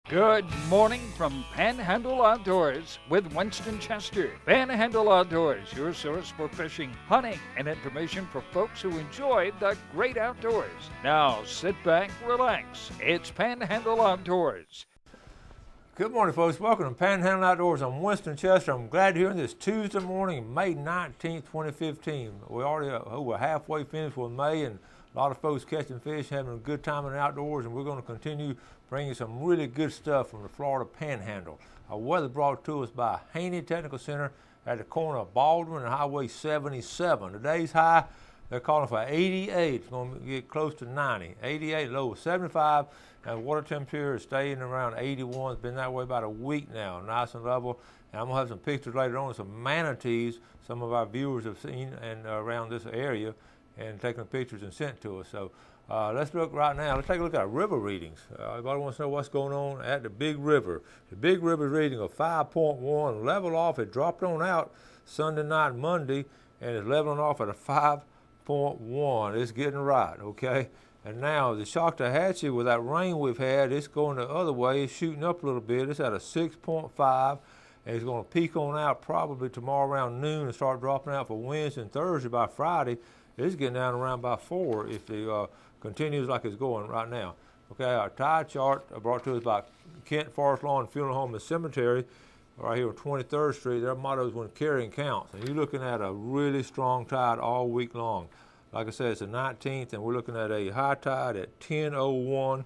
Good morning from Panhandle Outdoors with Winston Chester. Panhandle Outdoors, your source for fishing, hunting, and information for folks who enjoy the great outdoors. Now sit back, relax. It's Panhandle Outdoors. Good morning, folks. Welcome to Panhandle Outdoors. I'm Winston Chester. I'm glad to hear this Tuesday morning, May 19th, 2015. We're already over halfway finished with May, and a lot of folks catching fish, having a good time in the outdoors, and we're going to continue bringing some really good stuff from the Florida Panhandle. Our weather brought to us by Haney Technical Center at the corner of Baldwin and Highway 77. Today's high, they're calling for 88. It's going to get close to 90. 88, low 75, and water temperature is staying around 81. It's been that way about a week now, nice and level. And I'm going to have some pictures later on of some manatees some of our viewers have seen and around this area and taking pictures and sent to us. So let's look right now. Let's take a look at our river readings. Everybody wants to know what's going on at the Big River. The Big River reading of 5.1, level off. It dropped on out Sunday night, Monday, and it's leveling off at a 5.1. It's getting right, okay? And now the Shocktahatchee, with that rain we've had, it's going the other way. It's shooting up a little bit. It's at a 6.5. And it's going to peak on out probably tomorrow around noon and start dropping out for Wednesday and Thursday. By Friday, it's getting down around by 4 if it continues like it's going right now. Okay, our tide chart brought to us by Kent Forest Lawn Funeral Home and Cemetery right here on 23rd Street. Their motto is when carrying counts. And you're looking at a really strong tide all week long. Like I said, it's the 19th, and we're looking at a high tide at 10:01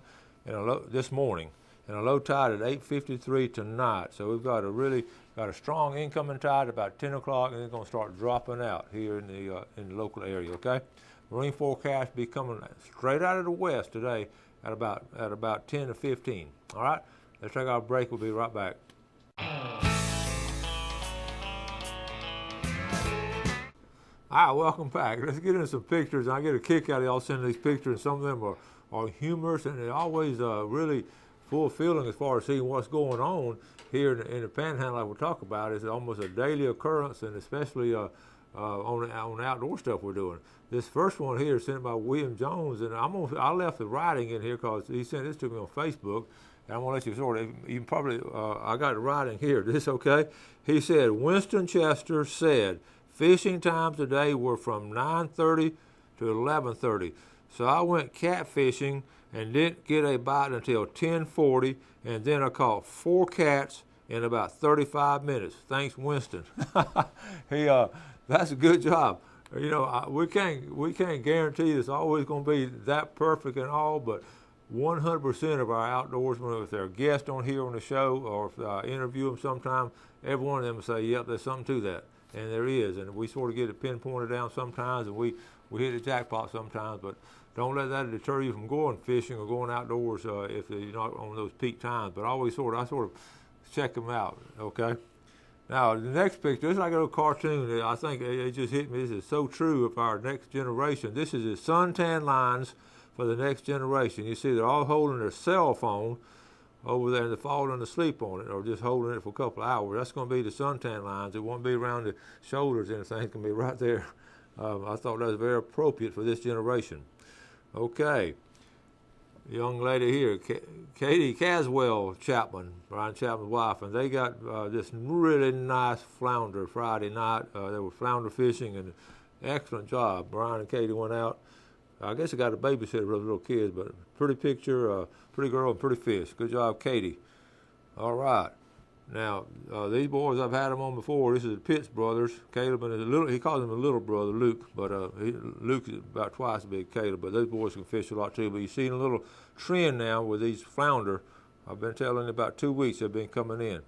this morning, and a low tide at 8:53 tonight. So we've got a strong incoming tide about 10 o'clock, and it's going to start dropping out here in the local area. Okay, marine forecast be coming straight out of the west today at about 10 to 15. All right, let's take our break. We'll be right back. All right, welcome back. Let's get into some pictures. I get a kick out of y'all sending these pictures. Some of them are humorous, and they're always really fulfilling as far as seeing what's going on here in the Panhandle. Like we'll talk about, it's almost a daily occurrence, and especially on the outdoor stuff we're doing. This first one here is sent by William Jones, and I left the writing in here because he sent this to me on Facebook, and I'm gonna let you sort of. You can probably I got the writing here. Is this okay? He said Winston Chester said fishing times today were from 9:30 to 11:30. So I went catfishing and didn't get a bite until 10:40, and then I caught 4 cats in about 35 minutes. Thanks, Winston. That's a good job. You know, we can't guarantee it's always going to be that perfect and all, but 100% of our outdoorsmen, if they're a guest on here on the show, or if I interview them sometime, every one of them will say, yep, there's something to that. And there is, and we sort of get it pinpointed down sometimes, and we hit the jackpot sometimes, but don't let that deter you from going fishing or going outdoors if you're not on those peak times. But I sort of check them out, okay? Now, the next picture, this is like a little cartoon. I think it just hit me. This is so true of our next generation. This is the suntan lines for the next generation. You see they're all holding their cell phone over there, and they're falling asleep on it or just holding it for a couple of hours. That's going to be the suntan lines. It won't be around the shoulders or anything. It's going to be right there. I thought that was very appropriate for this generation. Okay. Young lady here, Katie Caswell Chapman, Brian Chapman's wife, and they got this really nice flounder Friday night. They were flounder fishing, and excellent job. Brian and Katie went out. I guess they got a babysitter for those little kids, but pretty picture, pretty girl, and pretty fish. Good job, Katie. All right. Now, these boys, I've had them on before. This is the Pitts brothers. Caleb and he calls him a little brother, Luke, but Luke is about twice as big as Caleb, but those boys can fish a lot too. But you're seeing a little trend now with these flounder. I've been telling you about 2 weeks they've been coming in.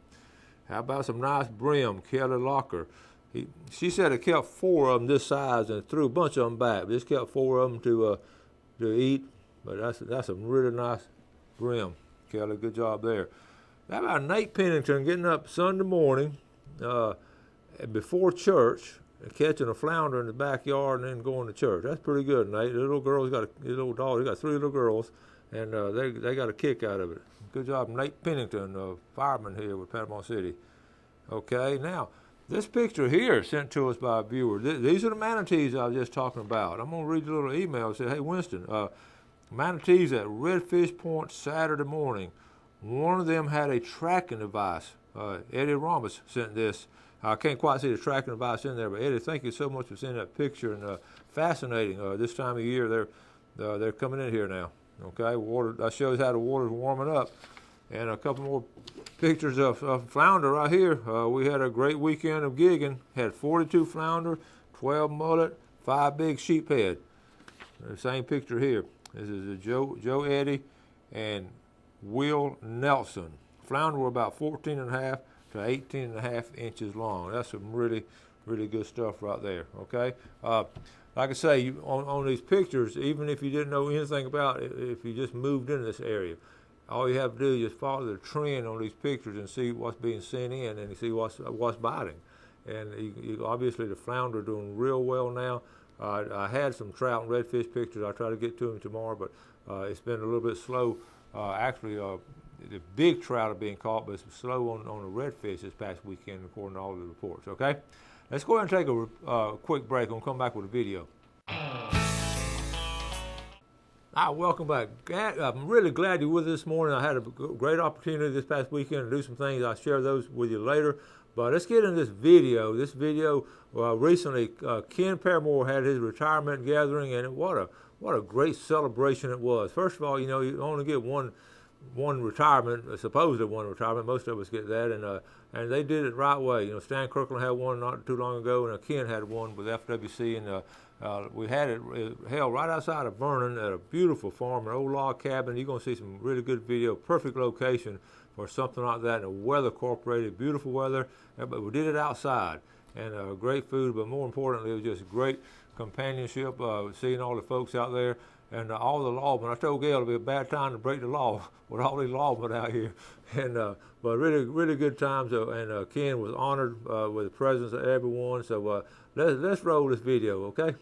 How about some nice brim, Kelly Locker? She said it kept 4 of them this size and threw a bunch of them back. Just kept 4 of them to eat, but that's a really nice brim, Kelly. Good job there. How about Nate Pennington getting up Sunday morning before church, catching a flounder in the backyard and then going to church? That's pretty good, Nate. The little girl's got a little dog. He got 3 little girls, and they got a kick out of it. Good job, Nate Pennington, fireman here with Panama City. Okay, now this picture here sent to us by a viewer. These are the manatees I was just talking about. I'm going to read the little email. It said, hey, Winston, manatees at Redfish Point Saturday morning. One of them had a tracking device. Eddie Ramos sent this. I can't quite see the tracking device in there, but Eddie, thank you so much for sending that picture. And fascinating. This time of year, they're coming in here now. Okay, water. That shows how the water's warming up. And a couple more pictures of flounder right here. We had a great weekend of gigging. Had 42 flounder, 12 mullet, 5 big sheephead. The same picture here. This is Joe Eddy and Will Nelson. Flounder were about 14.5 to 18.5 inches long. That's some really, really good stuff right there. Okay. Like I say, on these pictures, even if you didn't know anything about it, if you just moved into this area, all you have to do is just follow the trend on these pictures and see what's being sent in and see what's biting. And obviously the flounder are doing real well now. I had some trout and redfish pictures. I'll try to get to them tomorrow, but it's been a little bit slow. Actually, the big trout are being caught, but it's slow on the redfish this past weekend, according to all the reports. Okay, let's go ahead and take a quick break. We'll come back with a video. Welcome back. I'm really glad you're with us this morning. I had a great opportunity this past weekend to do some things. I'll share those with you later. But let's get into this video. This video recently, Ken Paramore had his retirement gathering, and what a great celebration it was. First of all, you only get one retirement, supposedly one retirement. Most of us get that, and they did it right way. Stan Kirkland had one not too long ago, and Ken had one with FWC, and we had it held right outside of Vernon at a beautiful farm, an old log cabin. You're going to see some really good video, perfect location for something like that, and a weather cooperated, beautiful weather, but we did it outside, and great food, but more importantly, it was just great companionship, seeing all the folks out there, and all the lawmen. I told Gail it'd be a bad time to break the law with all these lawmen out here, and but really, really good times, and Ken was honored with the presence of everyone, so let's roll this video, okay?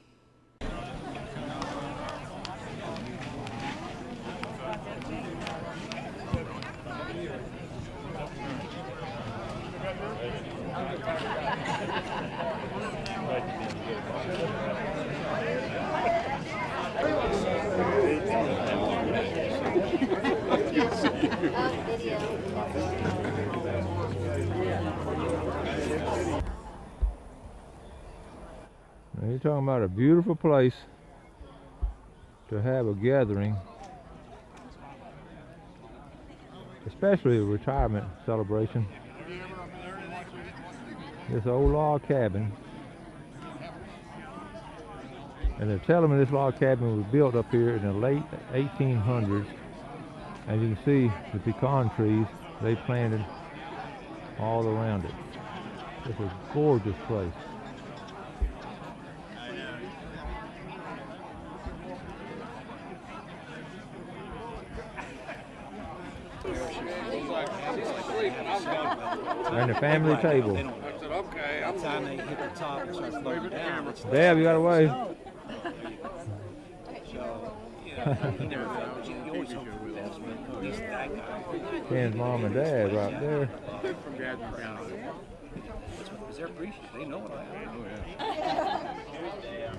Now you're talking about a beautiful place to have a gathering, especially a retirement celebration. This old log cabin, and they're telling me this log cabin was built up here in the late 1800s. As you can see, the pecan trees they planted all around it. It's a gorgeous place. And the family table. Dab, you got away. Ken's mom and dad right there.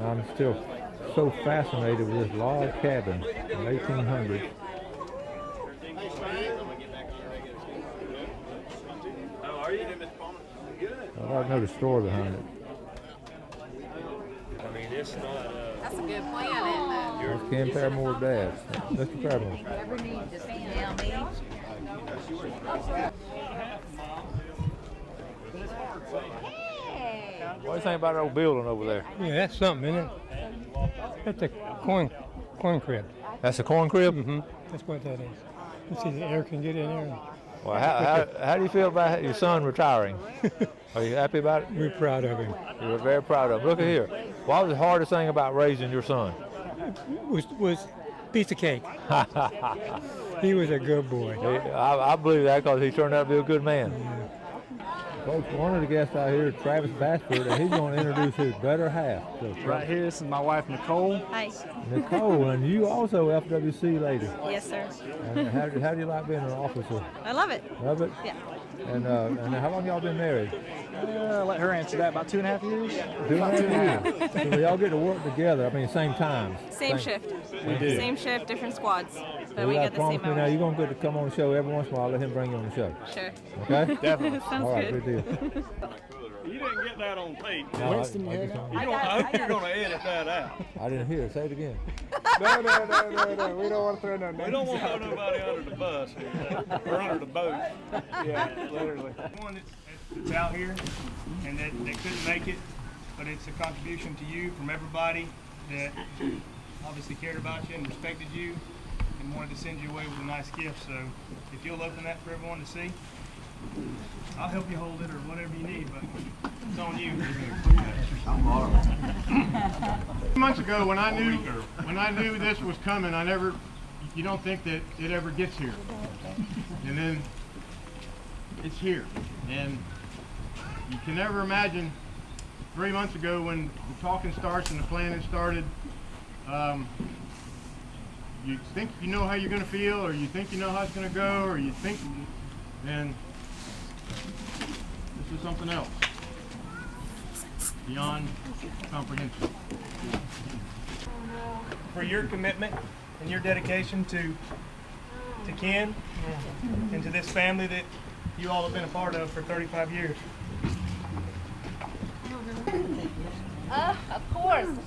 I'm still so fascinated with this log cabin in 1800s. I like to know the story behind it. I mean, it's not. That's a good plan, isn't it? That's Ken Paramore's dad. Mr. Paramore. Never need to tell me. Hey. What do you think about that old building over there? Yeah, that's something, isn't it? That's a corn crib. That's a corn crib? Mm-hmm. That's what that is. You see the air can get in there. Well, how do you feel about your son retiring? Are you happy about it? We're proud of him. You're very proud of him. Look at here. What was the hardest thing about raising your son? Was piece of cake. He was a good boy. I believe that because he turned out to be a good man. Folks, one of the guests out here is Travis Bassford, and he's going to introduce his better half. So, Right here, this is my wife, Nicole. Hi. Nicole, and you also FWC lady. Yes, sir. And how do you like being an officer? I love it. Love it? Yeah. And how long y'all been married? Let her answer that. About 2.5 years. 2.5 years. So y'all get to work together. I mean, same times. Same shift. We do. Same shift, different squads. But So we you get the promise same me now hours. you're going to get to come on the show every once in a while. Let him bring you on the show. Sure. Okay? Definitely. Sounds All right, good. good deal. You didn't get that on tape. No, Winston, you hear that? I hope you're going to edit that out. I didn't hear it. Say it again. No. We don't want to throw no names. We don't want to throw nobody under the bus here, or under the boat. Yeah, literally. One that's out here and that couldn't make it, but it's a contribution to you from everybody that obviously cared about you and respected you and wanted to send you away with a nice gift. So if you'll open that for everyone to see, I'll help you hold it or whatever you need, but it's on you. 2 months ago, when I knew this was coming, you don't think that it ever gets here, and then it's here, and you can never imagine 3 months ago when the talking starts and the planning started. You think you know how you're going to feel, or you think you know how it's going to go, or you think, and this is something else beyond comprehension. For your commitment and your dedication to Ken and to this family that you all have been a part of for 35 years. Of course.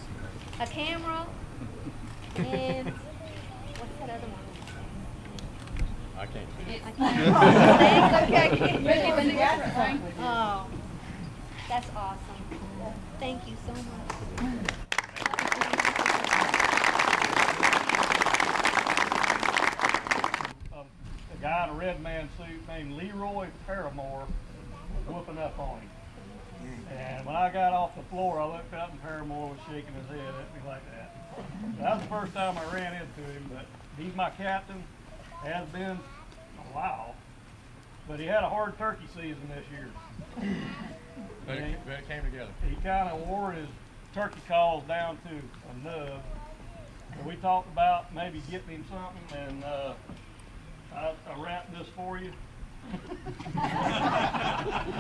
A camera and what's that other one? I can't. Okay. Oh, that's awesome. Thank you so much. A guy in a red man suit named Leroy Paramore was whooping up on him. And when I got off the floor, I looked up and Paramore was shaking his head at me like that. That was the first time I ran into him, but he's my captain, has been a while. But he had a hard turkey season this year. But it came together. He kind of wore his turkey calls down to a nub. And we talked about maybe getting him something, and I wrapped this for you.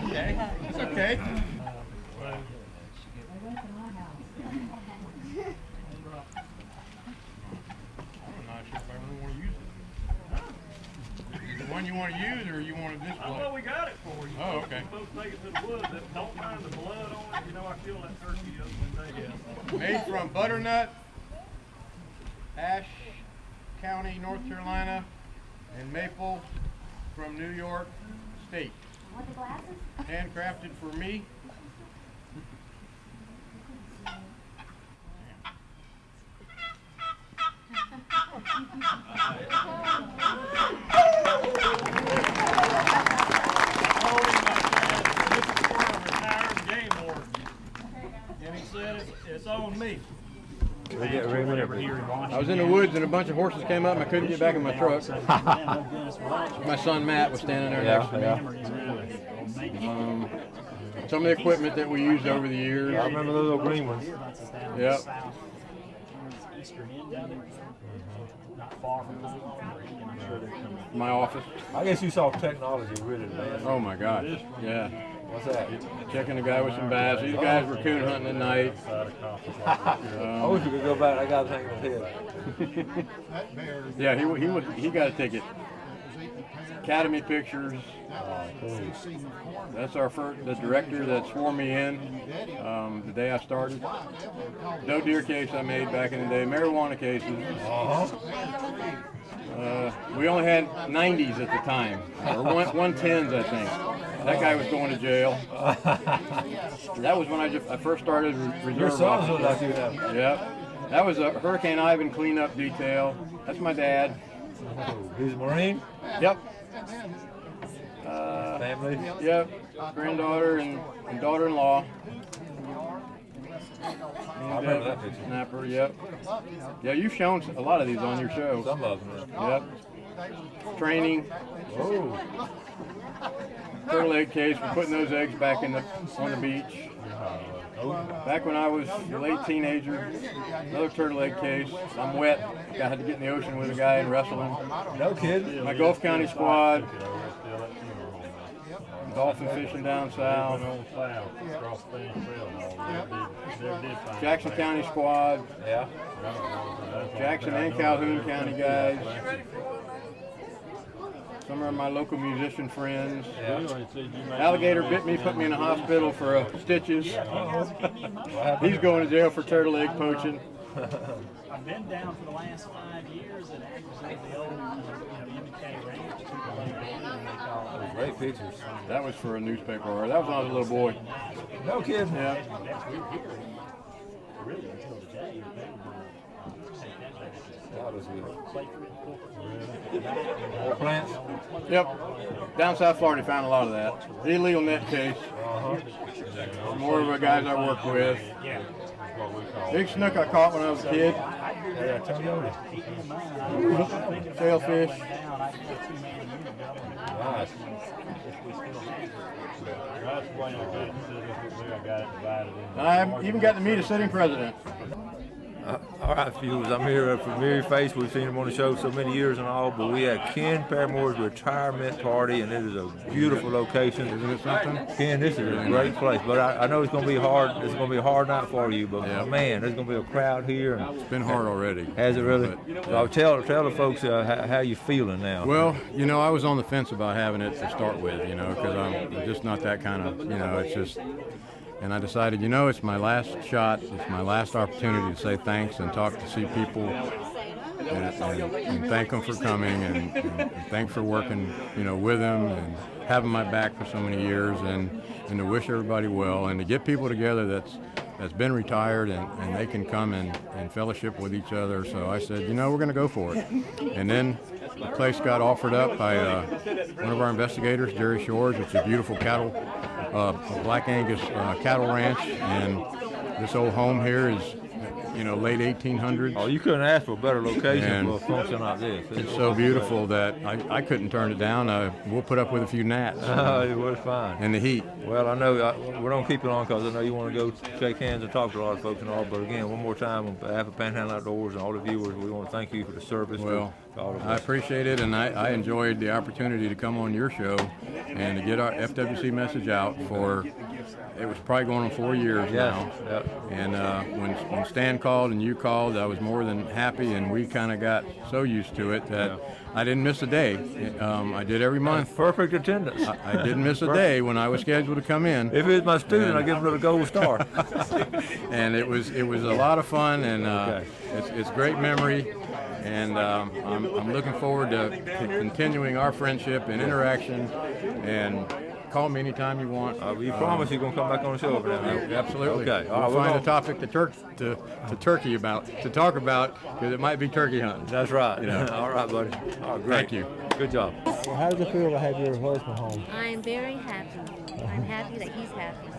Okay, it's okay. I'm not sure if I really want to use it. Is it the one you want to use, or you want to display? Well, we got it for you. Oh, okay. You're supposed to take it to the woods. That don't find the blood on it. You know, I killed that turkey yesterday. Made from butternut, Ashe County, North Carolina, and maple from New York State. Want the glasses? Handcrafted for me. And he said, it's on me. I was in the woods and a bunch of horses came up and I couldn't get back in my truck. My son Matt was standing there next to me. Some of the equipment that we used over the years. I remember those little green ones. Yep. My office. I guess you saw technology really advanced. Oh my gosh. Yeah. What's that? Checking the guy with some bass. These guys were coon hunting at night. I wish we could go back. I got a thing in his head. Yeah, he got a ticket. Academy Pictures. That's our first, the director that swore me in the day I started. Doe deer case I made back in the day. Marijuana cases. We only had 90s at the time, or 110s I think. That guy was going to jail. That was when I first started reserve. Your sons look officer. like you have. Yep. That was a Hurricane Ivan cleanup detail. That's my dad. He's a Marine? Yep. Family? Yep. Granddaughter and daughter-in-law. I remember that picture. Snapper, yep. Yeah, you've shown a lot of these on your show. Some of them. Yep. Training. Oh. turtle egg case. We're putting those eggs back on the beach. Back when I was a late teenager, another turtle egg case. I'm wet. I had to get in the ocean with a guy and wrestle him. No kidding. My Gulf County squad. Dolphin fishing down south. Jackson County squad. Yeah. Jackson and Calhoun County guys. Some are my local musician friends. Yeah. Alligator bit me, put me in a hospital for stitches. He's going to jail for turtle egg poaching. I've been down for the last 5 years and actually the old, MK Ranch. Great pictures. That was for a newspaper, or that was when I was a little boy. No kidding. Yeah. Really, until today, That was good. More plants? Yep. Down South Florida, found a lot of that. Illegal net case. More of the guys I work with. Big snook I caught when I was a kid. Sailfish. Nice. I even got to meet a sitting president. All right, viewers, I'm here at Familiar Face. We've seen him on the show so many years and all, but we had Ken Paramore's retirement party, and it is a beautiful location. Isn't it something? Ken, this is a great place, but I know it's going to be hard. It's going to be a hard night for you, but man, there's going to be a crowd here. And it's been hard already. Has it really? So tell the folks how you feeling now. Well, I was on the fence about having it to start with, because I'm just not that kind of, it's just. And I decided, it's my last shot. It's my last opportunity to say thanks and talk to see people and thank them for coming and thanks for working, with them and having my back for so many years and to wish everybody well and to get people together that's been retired and they can come and fellowship with each other. So I said, we're going to go for it. And then the place got offered up by one of our investigators, Jerry Shores. It's a beautiful cattle, Black Angus cattle ranch, and this old home here is, late 1800s. Oh, you couldn't ask for a better location for a function like this. It's so beautiful that I couldn't turn it down. We'll put up with a few gnats. It was fine. And the heat. Well, I know we don't keep it on because I know you want to go shake hands and talk to a lot of folks and all. But again, one more time, on behalf of Panhandle Outdoors and all the viewers, we want to thank you for the service. Well, I appreciate it, and I enjoyed the opportunity to come on your show and to get our FWC message out for. It was probably going on 4 years now. Yep. And when Stan called and you called, I was more than happy, and we kind of got so used to it that I didn't miss a day. I did every month. Perfect attendance. I didn't miss a day when I was scheduled to come in. If it was my student, I'd give him a gold star. And it was a lot of fun, and it's great memory. And I'm looking forward to continuing our friendship and interaction. And call me anytime you want. We promise you're gonna come back on the show over there. Absolutely. Okay. We'll find a topic to talk about because it might be turkey hunting. That's right. All right, buddy. All right, great. Thank you. Good job. Well, how does it feel to have your husband home? I'm very happy. I'm happy that he's happy.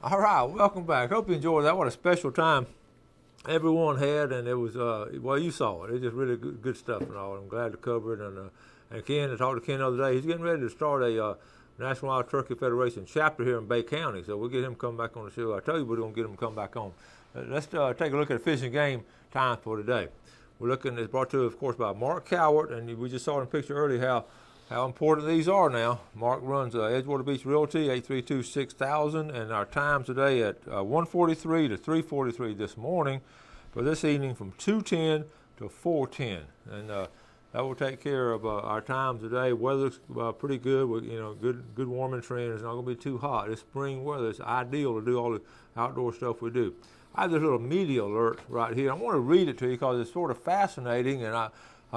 All right, welcome back. Hope you enjoyed that. What a special time everyone had, and it was, you saw it. It's just really good stuff and all. I'm glad to cover it. And Ken, I talked to Ken the other day. He's getting ready to start a National Wild Turkey Federation chapter here in Bay County, so we'll get him come back on the show. I tell you we're going to get him to come back on. Let's take a look at the fishing game time for today. We're looking, it's brought to us, of course, by Mark Cowart, and we just saw in the picture earlier how important these are now. Mark runs Edgewater Beach Realty, 832-6000, and our times today at 1:43 to 3:43 this morning, but this evening from 2:10 to 4:10. And that will take care of our times today. Weather's pretty good. Good warming trend. It's not going to be too hot. It's spring weather. It's ideal to do all the outdoor stuff we do. I have this little media alert right here. I want to read it to you because it's sort of fascinating, and I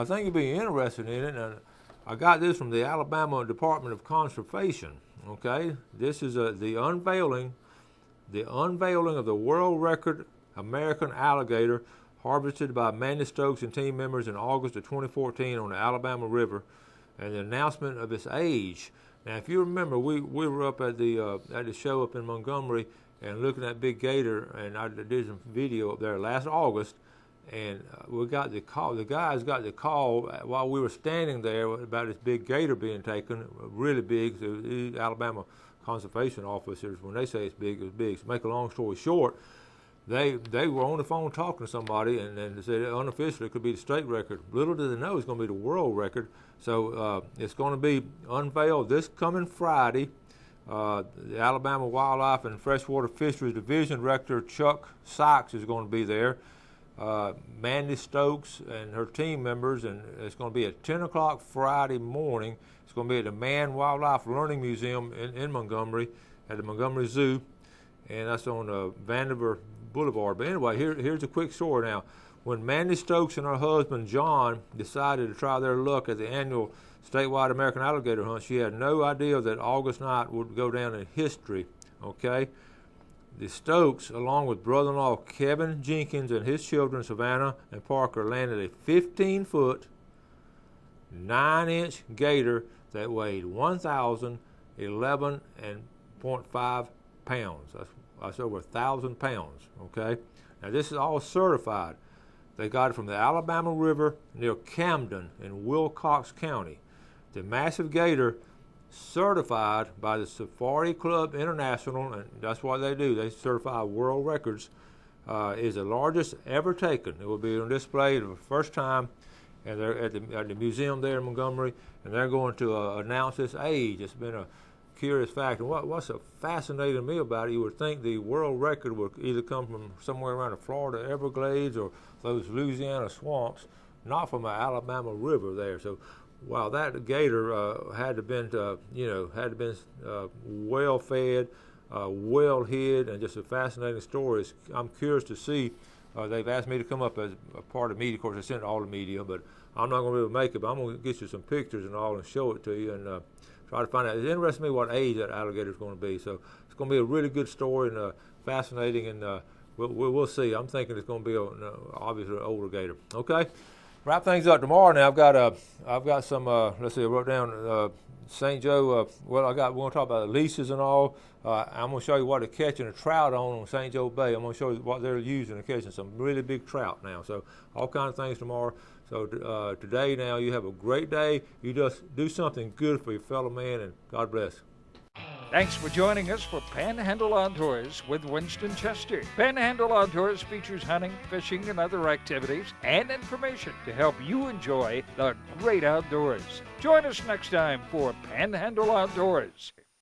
think you'll be interested in it. And I got this from the Alabama Department of Conservation. Okay, this is the unveiling of the world record American alligator harvested by Mandy Stokes and team members in August of 2014 on the Alabama River, and the announcement of its age. Now, if you remember, we were up at the show up in Montgomery and looking at big gator, and I did some video up there last August, and we got the call. The guys got the call while we were standing there about this big gator being taken, really big. So the Alabama conservation officers, when they say it's big, it's big. So make a long story short, they were on the phone talking to somebody, and they said unofficially it could be the state record. Little did they know it's going to be the world record. So it's going to be unveiled this coming Friday. The Alabama Wildlife and Freshwater Fisheries Division Director Chuck Sykes is going to be there. Mandy Stokes and her team members, and it's going to be at 10 o'clock Friday morning. It's going to be at the Mann Wildlife Learning Museum in Montgomery, at the Montgomery Zoo, and that's on Vandiver Boulevard. But anyway, here's a quick story now. When Mandy Stokes and her husband John decided to try their luck at the annual statewide American alligator hunt, she had no idea that August night would go down in history, okay? The Stokes, along with brother-in-law Kevin Jenkins and his children Savannah and Parker, landed a 15-foot, 9-inch gator that weighed 1,011.5 pounds. That's over 1,000 pounds, okay? Now, this is all certified. They got it from the Alabama River near Camden in Wilcox County. The massive gator, certified by the Safari Club International, and that's what they do. They certify world records, is the largest ever taken. It will be on display for the first time, and they're at the museum there in Montgomery, and they're going to announce its age. It's been a curious fact. And what's so fascinating to me about it, you would think the world record would either come from somewhere around the Florida Everglades or those Louisiana swamps, not from the Alabama River there. So while that gator had to been well fed, well hid, and just a fascinating story, I'm curious to see. They've asked me to come up as a part of the media. Of course, they sent all the media, but I'm not going to be able to make it. But I'm going to get you some pictures and all and show it to you and try to find out. It's interesting to me what age that alligator is going to be. So it's going to be a really good story and fascinating, and we'll see. I'm thinking it's going to be obviously an older gator. Okay, wrap things up tomorrow. Now I've got some. Let's see. I wrote down St. Joe. We're going to talk about the leases and all. I'm going to show you what they're catching a trout on St. Joe Bay. I'm going to show you what they're using to catching some really big trout now. So all kinds of things tomorrow. So today now you have a great day. You just do something good for your fellow man, and God bless. Thanks for joining us for Panhandle Outdoors with Winston Chester. Panhandle Outdoors features hunting, fishing, and other activities and information to help you enjoy the great outdoors. Join us next time for Panhandle Outdoors.